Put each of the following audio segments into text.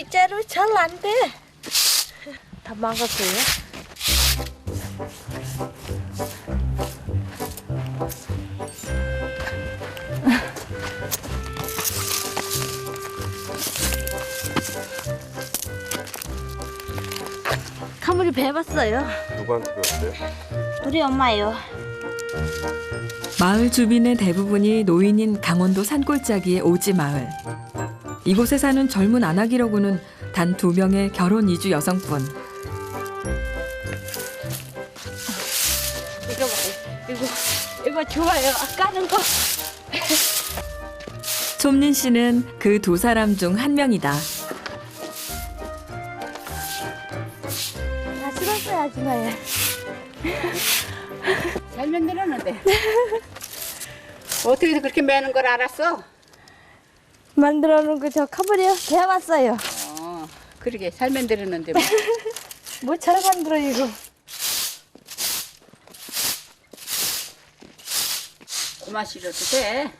일자로 잘 안 돼. 다 망갔어요. 가물이 배봤어요. 누구한테 배웠어요? 우리 엄마요. 마을 주민의 대부분이 노인인 강원도 산골짜기의 오지 마을. 이곳에 사는 젊은 아나기라고는 단 2명의 결혼 이주 여성뿐. 이거 봐요. 이거 좋아요. 까는 거. 솜린 씨는 그 2사람 중 한 명이다. 다 싫었어요, 아줌마야. 잘 만들었는데. 어떻게 그렇게 매는 걸 알았어? 만들어 놓은 거 저 카브리요. 배워봤어요. 그러게 잘 만들었는데 뭐. 뭐 잘 만들어 이거. 고만 실어도 돼.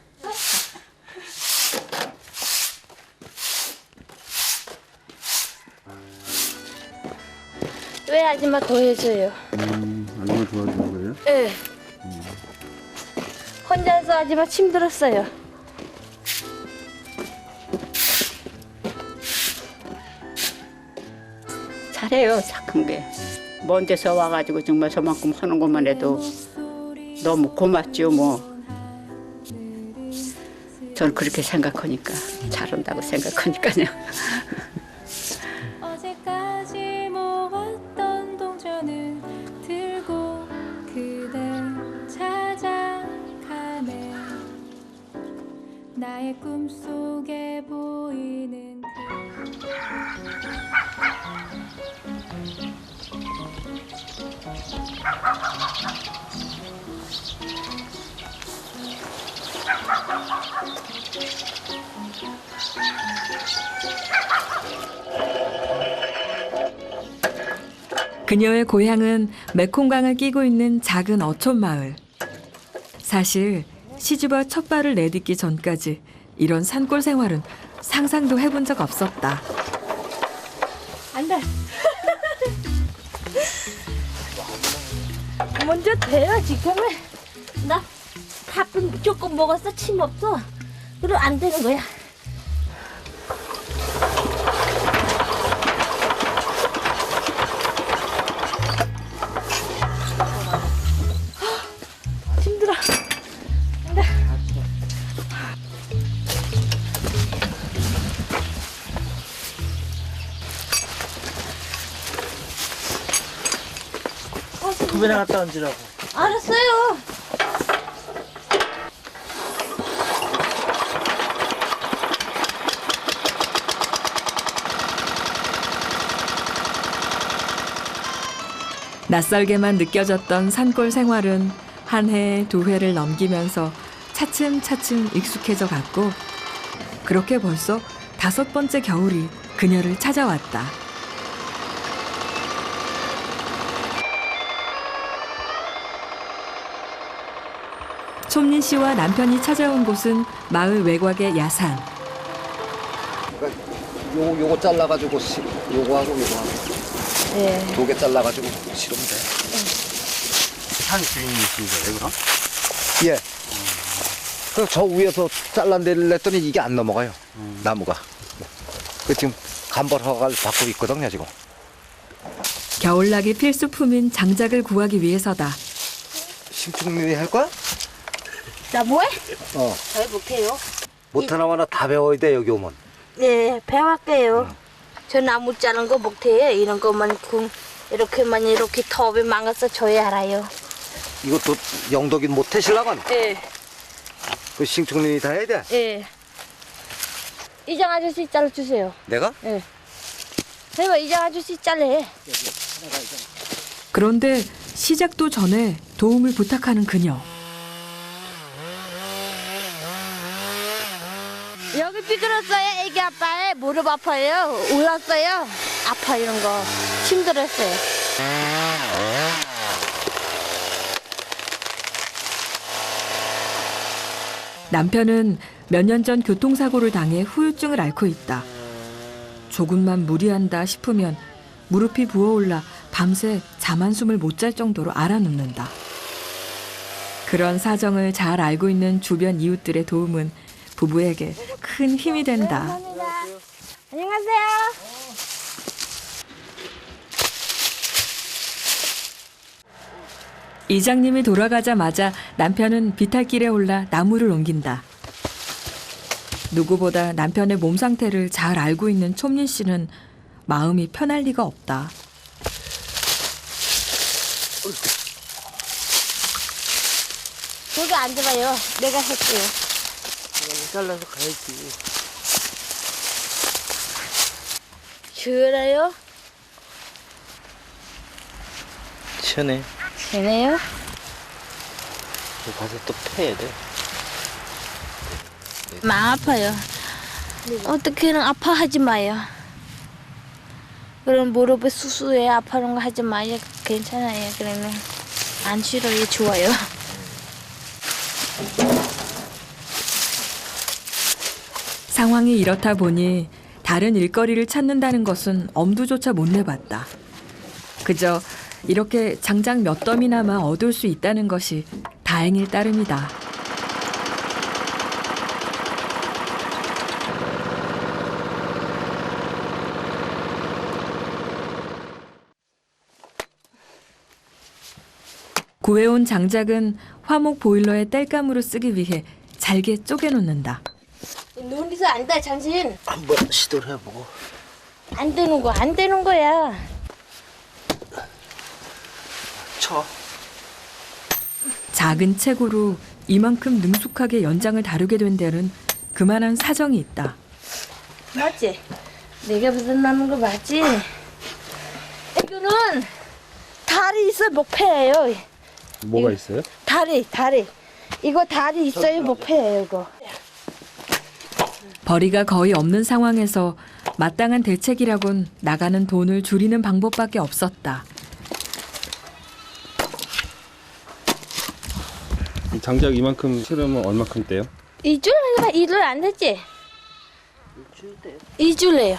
왜 아줌마 더 해줘요? 아줌마 도와주는 거예요? 네. 혼자서 아줌마 힘들었어요. 잘해요, 착한 게. 먼 데서 와가지고 정말 저만큼 하는 것만 해도 너무 고맙죠, 뭐. 저는 그렇게 생각하니까, 잘한다고 생각하니까요. 어제까지 모았던 동전을 들고 그대 찾아가네. 나의 꿈속에 보이는 그녀의 고향은 메콩강을 끼고 있는 작은 어촌 마을. 사실 시집와 첫 발을 내딛기 전까지 이런 산골 생활은 상상도 해본 적 없었다. 안 돼. 먼저 돼요, 지금은. 나 밥은 조금 먹었어, 침 없어. 그리고 안 되는 거야. 힘들어. 안 돼. 구변에 갖다 얹으라고. 알았어요. 낯설게만 느껴졌던 산골 생활은 한 해, 2회를 넘기면서 차츰차츰 익숙해져 갔고 그렇게 벌써 5번째 겨울이 그녀를 찾아왔다. 솜린 씨와 남편이 찾아온 곳은 마을 외곽의 야산. 그러니까 요거 잘라가지고 요거하고 요거하고 네. 2개 잘라가지고 실으면 돼. 산 주인이신 거예요, 그럼? 예. 그래서 저 위에서 잘라내렸더니 이게 안 넘어가요. 나무가. 그 지금 간벌 허가를 받고 있거든요, 지금. 겨울나기 필수품인 장작을 구하기 위해서다. 심층민이 할 거야? 나 뭐해? 어. 잘 못해요. 못하나마나 다 배워야 돼, 여기 오면. 네, 배워갈게요. 저 나무 자른 거 못해요. 이런 것만 이렇게만 이렇게 톱이 망가서 줘야 알아요. 이것도 영덕인 못해, 신랑은? 네, 그 심층민이 다 해야 돼. 네. 이장 아저씨 잘라주세요. 내가? 네. 내가 이장 아저씨 잘래. 그런데 시작도 전에 도움을 부탁하는 그녀. 여기 삐뚤었어요. 애기 아빠의 무릎 아파요. 울었어요. 아파 이런 거 힘들었어요. 남편은 몇 년 전 교통사고를 당해 후유증을 앓고 있다. 조금만 무리한다 싶으면 무릎이 부어올라 밤새 잠 한숨을 못 잘 정도로 알아눕는다. 그런 사정을 잘 알고 있는 주변 이웃들의 도움은 부부에게 큰 힘이 된다. 안녕하세요. 이장님이 돌아가자마자 남편은 비탈길에 올라 나무를 옮긴다. 누구보다 남편의 몸 상태를 잘 알고 있는 촌민 씨는 마음이 편할 리가 없다. 거기 앉아봐요. 내가 할게요. 잘라서 가야지. 시원해요? 시원해. 되네요? 가서 또 패야 돼. 마음 아파요. 어떻게는 아파하지 마요. 그럼 무릎에 수수해 아파하는 거 하지 마요. 괜찮아요. 그러면 안 싫어요. 좋아요. 상황이 이렇다 보니 다른 일거리를 찾는다는 것은 엄두조차 못 내봤다. 그저 이렇게 장작 몇 덤이나마 얻을 수 있다는 것이 다행일 따름이다. 구해온 장작은 화목 보일러에 땔감으로 쓰기 위해 잘게 쪼개놓는다. 눈이서 안 돼, 당신. 한번 시도를 해보고. 안 되는 거, 안 되는 거야. 쳐. 작은 책으로 이만큼 능숙하게 연장을 다루게 된 데는 그만한 사정이 있다. 맞지? 내가 무슨 나는 거 맞지? 이거는 다리 있어 목패예요. 뭐가 있어요? 다리. 이거 다리 있어요 목패예요 이거. 벌이가 거의 없는 상황에서 마땅한 대책이라곤 나가는 돈을 줄이는 방법밖에 없었다. 장작 이만큼 실으면 얼마큼 떼요? 2줄 안 됐지? 2줄래요.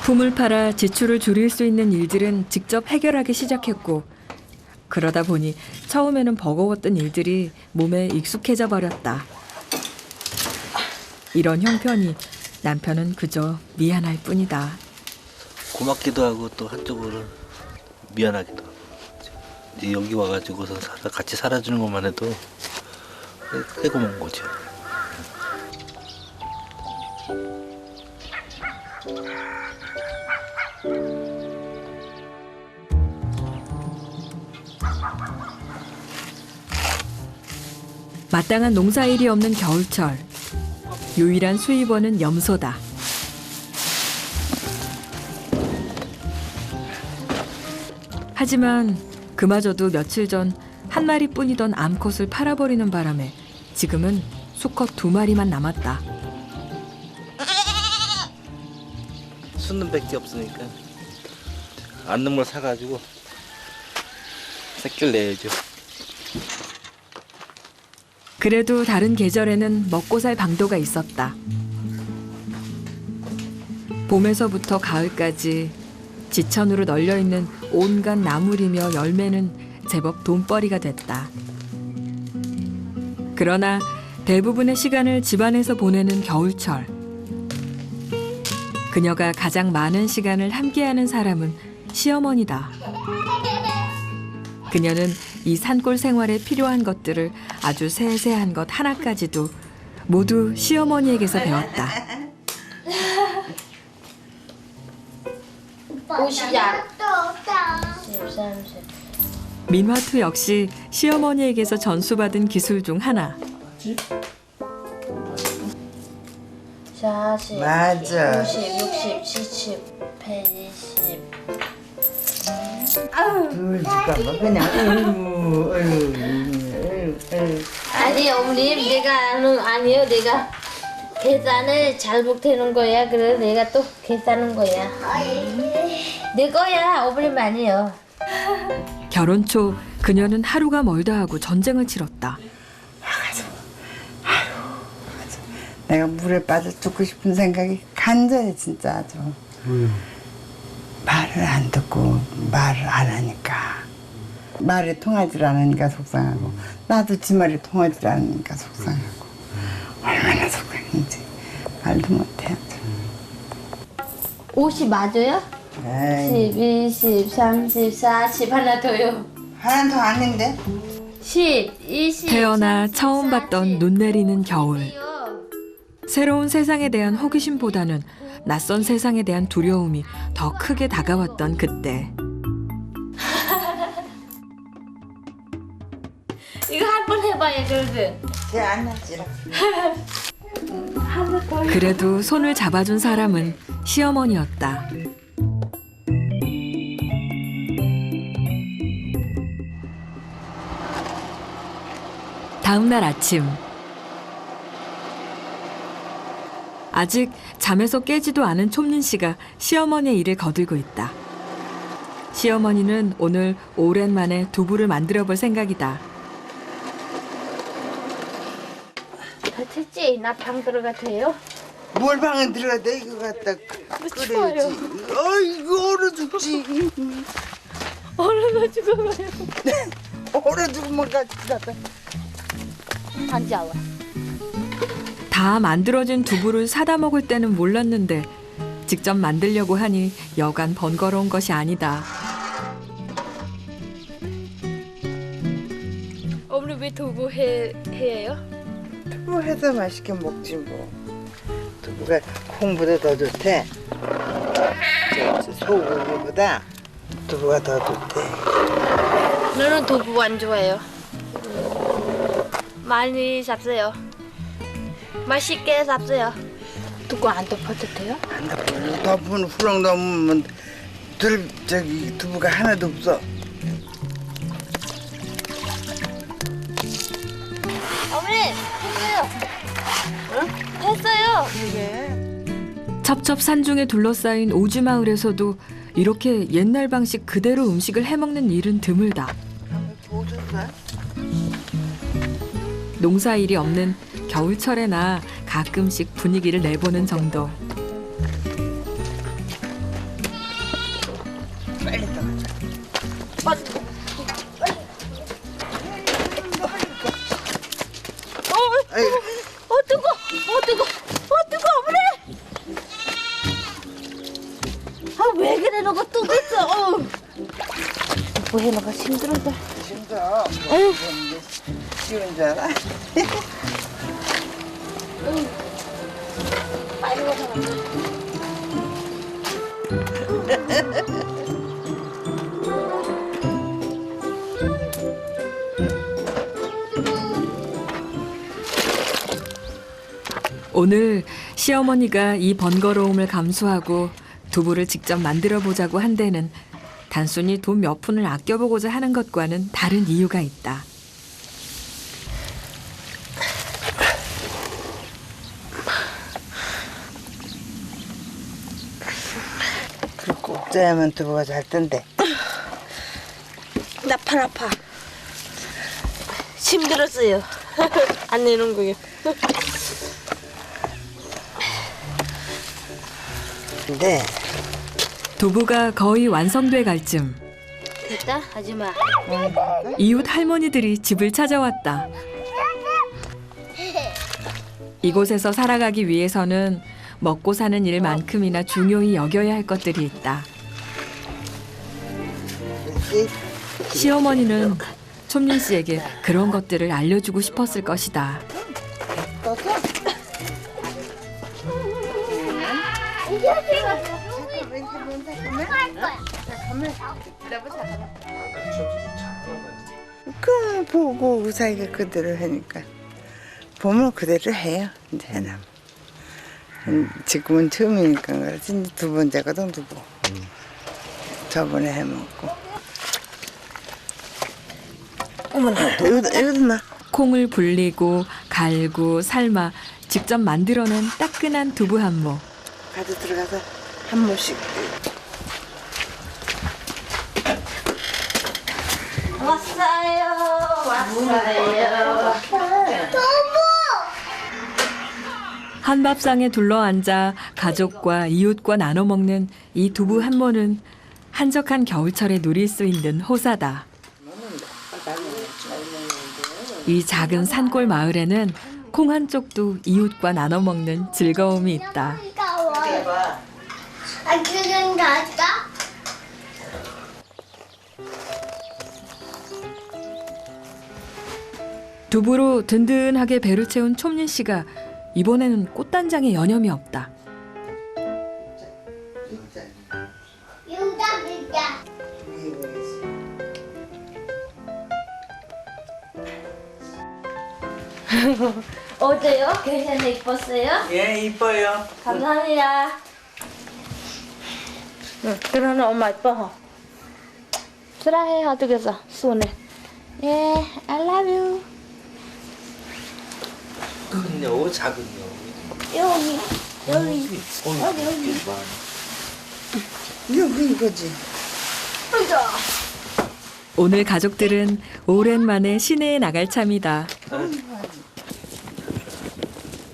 품을 팔아 지출을 줄일 수 있는 일들은 직접 해결하기 시작했고, 그러다 보니 처음에는 버거웠던 일들이 몸에 익숙해져 버렸다. 이런 형편이 남편은 그저 미안할 뿐이다. 고맙기도 하고 또 한쪽으로는 미안하기도 하고. 이제 여기 와가지고서 같이 살아주는 것만 해도 꽤 고마운 거죠. 마땅한 농사일이 없는 겨울철, 유일한 수입원은 염소다. 하지만 그마저도 며칠 전 한 마리뿐이던 암컷을 팔아버리는 바람에 지금은 수컷 2마리만 남았다. 수는 밖에 없으니까 앉는 걸 사가지고 새끼를 내야죠. 그래도 다른 계절에는 먹고 살 방도가 있었다. 봄에서부터 가을까지 지천으로 널려있는 온갖 나물이며 열매는 제법 돈벌이가 됐다. 그러나 대부분의 시간을 집안에서 보내는 겨울철. 그녀가 가장 많은 시간을 함께하는 사람은 시어머니다. 그녀는 이 산골 생활에 필요한 것들을 아주 세세한 것 하나까지도 모두 시어머니에게서 배웠다. 옷이야. 민화투 역시 시어머니에게서 전수받은 기술 중 하나. 40, 맞아. 50, 60, 70, 120. 잠깐만 그냥 아니 어머님 아니요 내가 계산을 잘 못하는 거야. 그래서 내가 또 계산하는 거야. 내 거야 어머님 아니요. 결혼 초 그녀는 하루가 멀다 하고 전쟁을 치렀다. 내가 물에 빠져 죽고 싶은 생각이 간절해 진짜 아주. 말을 안 듣고 말을 안 하니까 말이 통하지 않으니까 속상하고 나도 지 말이 통하지 않으니까 속상하고 얼마나 속상한지 말도 못해. 50 맞아요? 에이, 10, 20, 30, 40 하나 더요. 하나는 더 아닌데? 10, 20. 태어나 처음 봤던 눈 내리는 겨울. 새로운 세상에 대한 호기심보다는 낯선 세상에 대한 두려움이 더 크게 다가왔던 그때. 이거 한 번 해봐요, 그러든. 쟤안 났지라. 그래도 손을 잡아준 사람은 시어머니였다. 다음 날 아침. 아직 잠에서 깨지도 않은 촌민 씨가 시어머니의 일을 거들고 있다. 시어머니는 오늘 오랜만에 두부를 만들어 볼 생각이다. 다 됐지? 나 방 들어가세요? 뭘 방에 들어가다 이거 갖다 끓여야지. 어이구 얼어 죽지. 얼른 죽어가요. 얼어 죽으면 같이 가다. 앉아와. 다 만들어진 두부를 사다 먹을 때는 몰랐는데 직접 만들려고 하니 여간 번거로운 것이 아니다. 어머니 왜 두부 해요? 두부 해서 맛있게 먹지 뭐. 두부가 콩보다 더 좋대. 소고기보다 두부가 더 좋대. 너는 두부 안 좋아해요? 많이 잡세요. 맛있게 잡세요. 두부 안 덮어도 돼요? 안 덮어. 덮으면 후렁 넘으면 두부가 하나도 없어. 어머니 했어요. 응? 했어요. 이게 첩첩산중에 둘러싸인 오지마을에서도 이렇게 옛날 방식 그대로 음식을 해먹는 일은 드물다. 보셨어? 농사일이 없는 겨울철에나 가끔씩 분위기를 내보는 정도. 빨리 떠나자. 뜨거, 어머니. 왜 그래 너가 뜨고 있어? 뭐 해놓가 힘들어다. 힘들어. 쉬운 줄 알아? 빨리 와서 가자. 오늘 시어머니가 이 번거로움을 감수하고 두부를 직접 만들어 보자고 한 데는 단순히 돈 몇 푼을 아껴보고자 하는 것과는 다른 이유가 있다. 그 꼭 짜야만 두부가 잘 뜬대. 나 팔 아파. 힘들었어요. 안 내는 거요. 근데 두부가 거의 완성돼 갈 쯤 됐다, 하지마. 이웃 할머니들이 집을 찾아왔다. 이곳에서 살아가기 위해서는 먹고 사는 일만큼이나 중요히 여겨야 할 것들이 있다. 시어머니는 촌민 씨에게 그런 것들을 알려주고 싶었을 것이다. 그 보고 자기가 그대로 하니까 보면 그대로 해요. 이제는 지금은 처음이니까 그렇지. 이제 두 번째거든 두부. 저번에 해먹고. 어머나 이거도 나. 콩을 불리고 갈고 삶아 직접 만들어낸 따끈한 두부 한 모. 가져 들어가서 한 모씩. 왔어요. 한밥상에 둘러앉아 가족과 이웃과 나눠 먹는 이 두부 한모는 한적한 겨울철에 누릴 수 있는 호사다. 이 작은 산골 마을에는 콩 한 쪽도 이웃과 나눠 먹는 즐거움이 있다. 아, 그건 갈까? 두부로 든든하게 배를 채운 촘린 씨가 이번에는 꽃단장에 여념이 없다. 용답이다. 어때요? 괜찮아 이뻤어요? 예, 이뻐요. 감사합니다. 응, 그러나 엄마 이뻐. 쓰라해 어떻게서 손에. 예, I love you. 큰요, 작은요. 여기. 여기 이거지. 오늘 가족들은 오랜만에 시내에 나갈 참이다.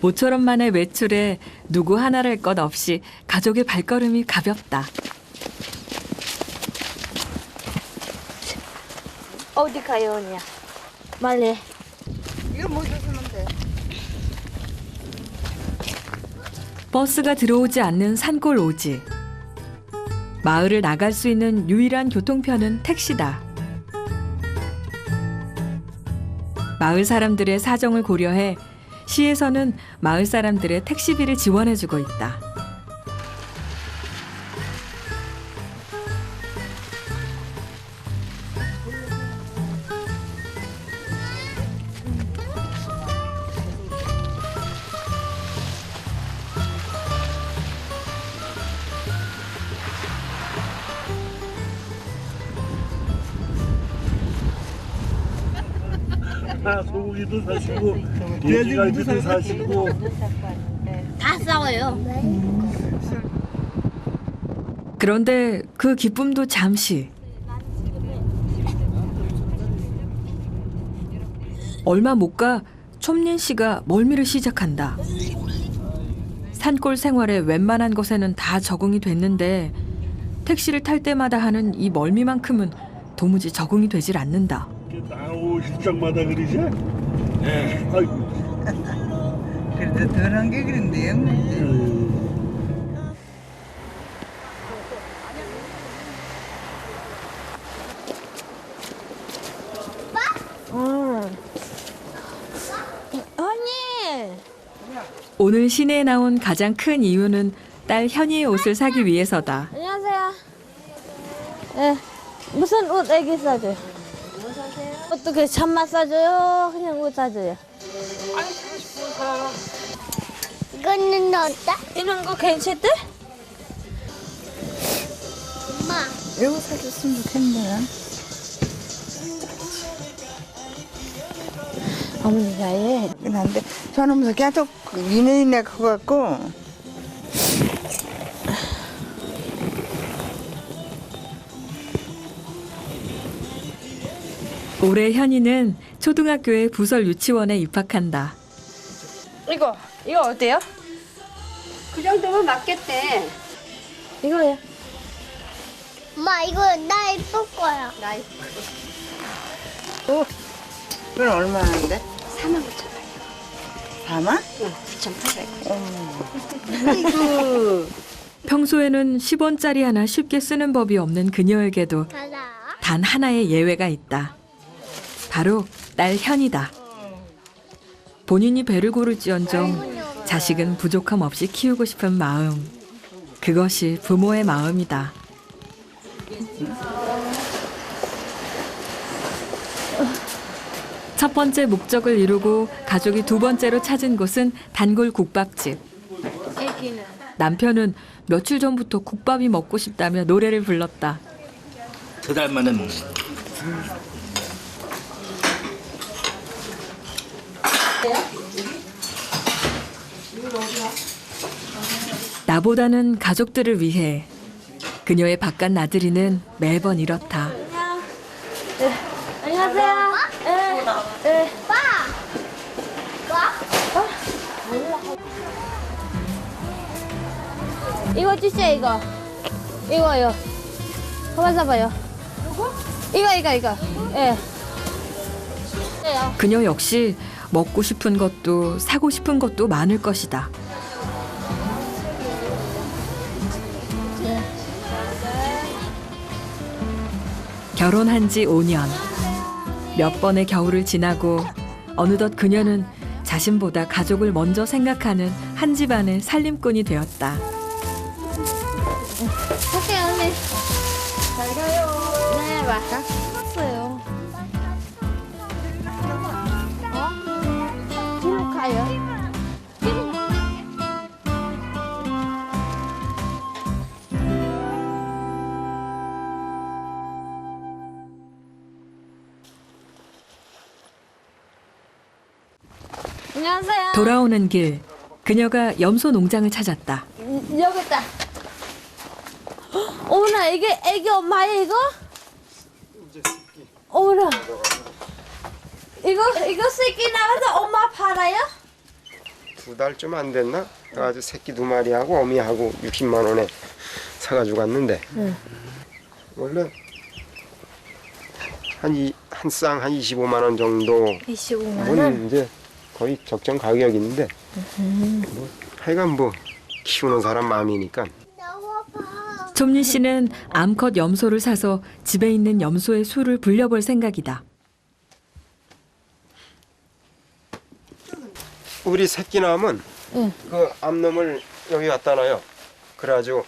모처럼 만의 외출에 누구 하나랄 것 없이 가족의 발걸음이 가볍다. 어디 가요, 언니야? 말래. 이거 뭐 줬으면 돼. 버스가 들어오지 않는 산골 오지. 마을을 나갈 수 있는 유일한 교통편은 택시다. 마을 사람들의 사정을 고려해 시에서는 마을 사람들의 택시비를 지원해주고 있다. 소고기도 사시고 돼지갈비도 사시고. 다 싸워요. 그런데 그 기쁨도 잠시. 얼마 못 가 촘린 씨가 멀미를 시작한다. 산골 생활에 웬만한 것에는 다 적응이 됐는데 택시를 탈 때마다 하는 이 멀미만큼은 도무지 적응이 되질 않는다. 아우 실적마다 그러지? 네. 아이고. 그래도 덜한 게 그런데요. 언니. 오늘 시내에 나온 가장 큰 이유는 딸 현이의 옷을 사기 위해서다. 안녕하세요. 예, 무슨 옷 애기 사줘요? 뭐 사세요? 어떻게 잠만 사줘요? 그냥 옷 사줘요? 이거는 어때? 이런 거 괜찮대? 엄마. 이거 사줬으면 좋겠네. 어머니가 해. 근데 저놈도 계속 이네 커갖고 올해 현이는 초등학교의 부설 유치원에 입학한다. 이거 어때요? 그 정도면 맞겠대. 이거요. 엄마, 이거 나 이쁠 거야. 그건 얼마인데? 49,000원. 4만? 응, 9,800원. 평소에는 10원짜리 하나 쉽게 쓰는 법이 없는 그녀에게도 가자. 단 하나의 예외가 있다. 바로 딸 현이다. 본인이 배를 고를지언정 자식은 부족함 없이 키우고 싶은 마음. 그것이 부모의 마음이다. 첫 번째 목적을 이루고 가족이 두 번째로 찾은 곳은 단골 국밥집. 남편은 며칠 전부터 국밥이 먹고 싶다며 노래를 불렀다. 2달 만에 먹는. 나보다는 가족들을 위해 그녀의 바깥 나들이는 매번 이렇다. 안녕하세요. 빠! 빠? 이거 주세요, 이거. 이거요. 가만 잡아요. 이거. 예. 그녀 역시 먹고 싶은 것도 사고 싶은 것도 많을 것이다. 결혼한 지 5년. 몇 번의 겨울을 지나고 어느덧 그녀는 자신보다 가족을 먼저 생각하는 한 집안의 살림꾼이 되었다. 갈게요, 언니. 잘 가요. 네, 왔어요. 뒤로 가요. 안녕하세요. 돌아오는 길, 그녀가 염소 농장을 찾았다. 여기 있다. 어머나, 이게 애기 엄마야, 이거? 어머나. 이거 새끼 나와서 엄마 팔아요? 2달쯤 안 됐나? 아주 새끼 2마리하고 어미하고 60만 원에 사가지고 갔는데 원래 한 쌍 한 25만 원 정도 25만 원? 이제 거의 적정 가격인데 뭐 하여간 뭐 키우는 사람 마음이니까. 촌리 씨는 암컷 염소를 사서 집에 있는 염소의 수를 불려볼 생각이다. 우리 새끼 낳으면 그 암놈을 여기 갖다 놔요. 그래가지고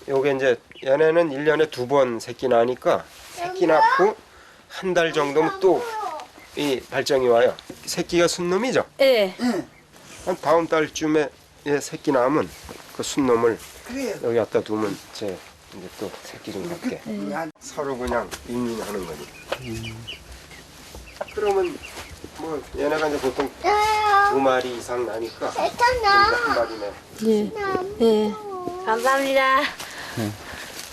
요게 이제 얘네는 1년에 2번 새끼 낳으니까 새끼 낳고 한 달 정도면 또 이 발정이 와요. 새끼가 순놈이죠? 예. 한 다음 달쯤에 얘 새끼 낳으면 그 순놈을 여기 갖다 두면 이제 또 새끼 좀 갖게 서로 그냥 윈윈하는 거지. 그러면 뭐 얘네가 이제 보통 2마리 이상 나니까 한 마리네. 예. 감사합니다.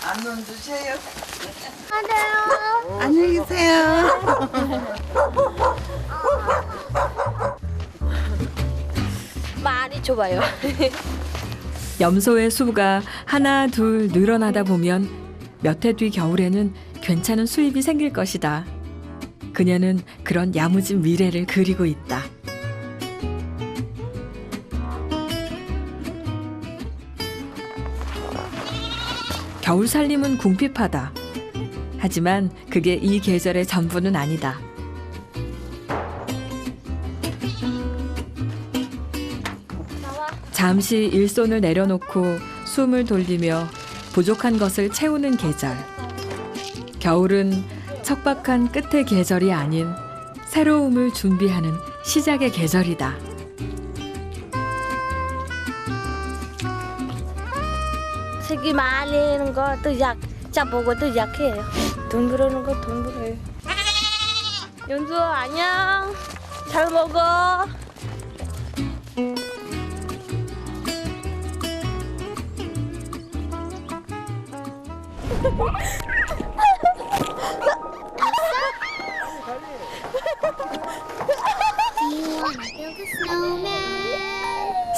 안녕 주세요. 안녕. 안녕히 계세요. 많이 줘봐요. 염소의 수가 하나 둘 늘어나다 보면 몇 해 뒤 겨울에는 괜찮은 수입이 생길 것이다. 그녀는 그런 야무진 미래를 그리고 있다. 겨울 살림은 궁핍하다. 하지만 그게 이 계절의 전부는 아니다. 잠시 일손을 내려놓고 숨을 돌리며 부족한 것을 채우는 계절. 겨울은 척박한 끝의 계절이 아닌 새로움을 준비하는 시작의 계절이다. 새끼 많이 하는 거 또 잡보고 또 약해요. 돈 부르는 거 돈 부려요. 연수 안녕. 잘 먹어.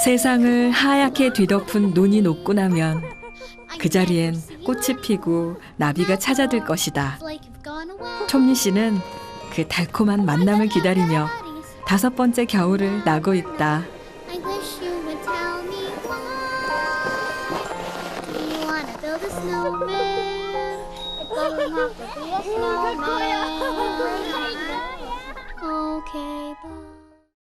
세상을 하얗게 뒤덮은 눈이 녹고 나면 그 자리엔 꽃이 피고 나비가 찾아들 것이다. 촌리 씨는 그 달콤한 만남을 기다리며 5번째 겨울을 나고 있다. I wish you would tell me why. Do you wanna build a snowman? Going off to be a snowman. Okay, bye.